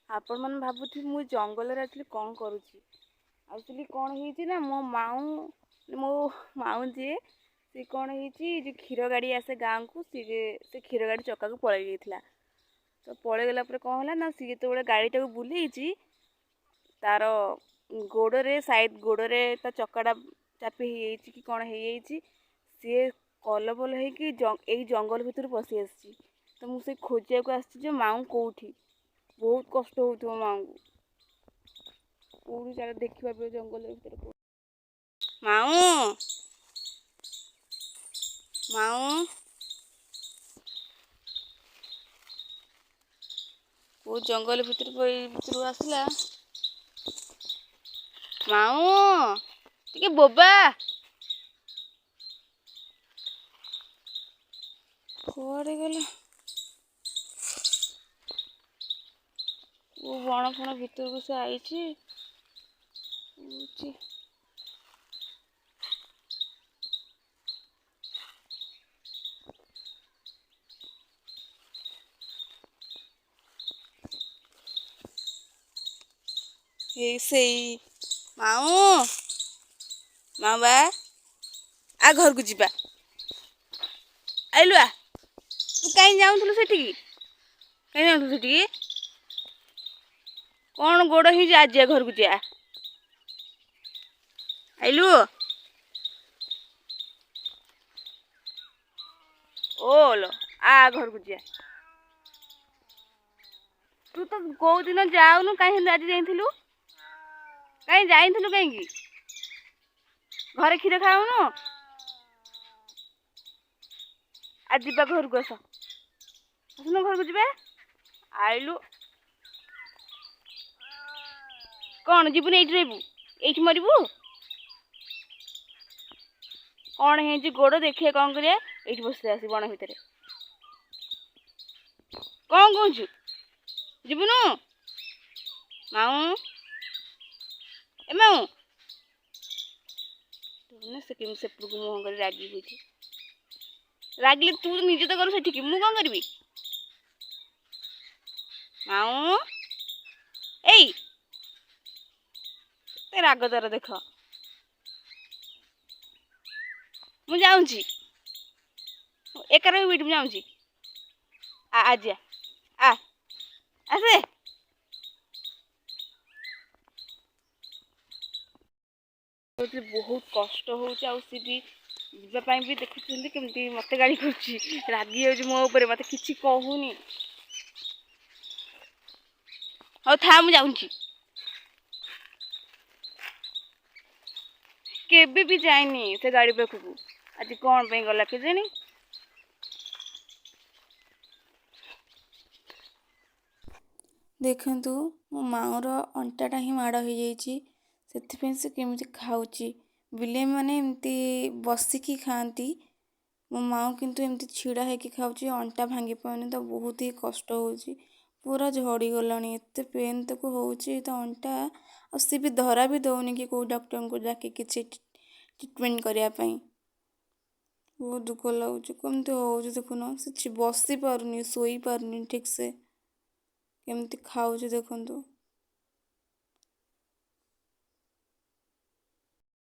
आपण ମାନେ ଭାବୁଥିବେ ମୁଁ ଜଙ୍ଗଲରେ ଆସିଲି କ'ଣ କରୁଛି। ଆକ୍ଚୁଆଲି କ'ଣ ହେଇଛି ନା ମୋ ମାଉଁ ଯିଏ ସେ କ'ଣ ହେଇଛି ଯେଉଁ କ୍ଷୀର ଗାଡ଼ି ଆସେ ଗାଁକୁ ସେ କ୍ଷୀର ଗାଡ଼ି ଚକାକୁ ପଳେଇ ଯାଇଥିଲା। ତ ପଳେଇଗଲା ପରେ କ'ଣ ହେଲା ନା ସିଏ ଯେତେବେଳେ ଗାଡ଼ିଟାକୁ ବୁଲେଇଛି ତାର ଗୋଡ଼ରେ ତା ଚକାଟା ଚାପି ହେଇଯାଇଛି କି କ'ଣ ହେଇଯାଇଛି। ସିଏ କଲବଲ ହେଇକି ଏଇ ଜଙ୍ଗଲ ଭିତରୁ ପଶି ଆସିଛି। ତ ମୁଁ ସେ ଖୋଜିବାକୁ ଆସିଛି ଯେ ମାଉଁ କେଉଁଠି। ବହୁତ କଷ୍ଟ ହେଉଥିବ ମାଉଁଙ୍କୁ। କେଉଁଠି ଚାଲ ଦେଖିବା ପାଇଁ ଜଙ୍ଗଲ ଭିତରେ ମାଉଁ ମାଉଁ କେଉଁ ଜଙ୍ଗଲ ଭିତରୁ ଆସିଲା। ମାଉଁ ଟିକେ ବୋବା କୁଆଡ଼େ ଗଲା। କେଉଁ ବଣ ଫଣ ଭିତରକୁ ସେ ଆଇଛି। ସେଇ ମାଉଁ ବା ଆ ଘରକୁ ଯିବା। ଆଇଲୁ ତୁ କାହିଁ ଯାଉଥିଲୁ ସେଠିକି? କ'ଣ ଗୋଡ଼ ହେଇଛି ଆଜିଆ ଘରକୁ ଯିବା। ଆଇଲୁ ଓଲୋ ଆ ଘରକୁ ଯିବା। ତୁ ତ କୋଉ ଦିନ ଯାଉନୁ, କାହିଁ ଆଜି ଯାଇଥିଲୁ? କାହିଁକି ଘରେ କ୍ଷୀର ଖାଉନୁ? ଆ ଯିବା ଘରକୁ ଆସୁନ ଘରକୁ ଯିବା। ଆଇଲୁ କ'ଣ ଯିବୁନି? ଏଇଠି ରହିବୁ? ଏଇଠି ମରିବୁ? କ'ଣ ହେଇଛି ଗୋଡ଼ ଦେଖିବା କ'ଣ କରିବା? ଏଇଠି ବସି ଆସି ବଣ ଭିତରେ କ'ଣ କହୁଛୁ? ଯିବୁନୁ? ମାଉଁ ଏ ମାଉଁ ସେ କେମିତି ସେପଟକୁ ମୁହଁ କରି ରାଗି ହଉଛି। ରାଗିଲେ ତୁ ନିଜେ ତ କରୁ ସେଠିକି, ମୁଁ କ'ଣ କରିବି? ମାଉଁ ଏଇ ରାଗ ତାର ଦେଖ। ମୁଁ ଯାଉଛି, ଏକା ରହିବୁ ଏଇଠି, ମୁଁ ଯାଉଛି। ଆଜିଆ ଆସେ। ବହୁତ କଷ୍ଟ ହେଉଛି। ଆଉ ସେ ବି ଯିବା ପାଇଁ ବି ଦେଖୁଛନ୍ତି କେମିତି ମୋତେ ଗାଳି କରୁଛି, ରାଗି ଯାଉଛି ମୋ ଉପରେ, ମୋତେ କିଛି କହୁନି। ହଉ ଥା, ମୁଁ ଯାଉଛି। କେବେ ବି ଯାଇନି ସେ ଗାଡ଼ି ପାଖକୁ, ଆଜି କ'ଣ ପାଇଁ ଗଲା କେଜାଣି। ଦେଖନ୍ତୁ ମୋ ମାଉଁର ଅଣ୍ଟାଟା ହିଁ ମାଡ଼ ହେଇଯାଇଛି। ସେଥିପାଇଁ ସେ କେମିତି ଖାଉଛି। ବିଲେଇମାନେ ଏମିତି ବସିକି ଖାଆନ୍ତି, ମୋ ମାଉଁ କିନ୍ତୁ ଏମିତି ଛିଡ଼ା ହେଇକି ଖାଉଛି। ଅଣ୍ଟା ଭାଙ୍ଗି ପାରୁନି, ତ ବହୁତ ହି କଷ୍ଟ ହେଉଛି। ପୁରା ଝଡ଼ିଗଲାଣି, ଏତେ ପେନ୍ ତାକୁ ହେଉଛି ତା ଅଣ୍ଟା। ଆଉ ସେ ବି ଧରା ବି ଦେଉନି କି କେଉଁ ଡକ୍ଟରଙ୍କୁ ଡାକି କିଛି ଟ୍ରିଟମେଣ୍ଟ କରିବା ପାଇଁ। ବହୁତ ଦୁଃଖ ଲାଗୁଛି, କେମିତି ହେଉଛି ଦେଖୁନ। ସେ ବସି ପାରୁନି, ଶୋଇପାରୁନି ଠିକ୍ ସେ, କେମିତି ଖାଉଛି ଦେଖନ୍ତୁ।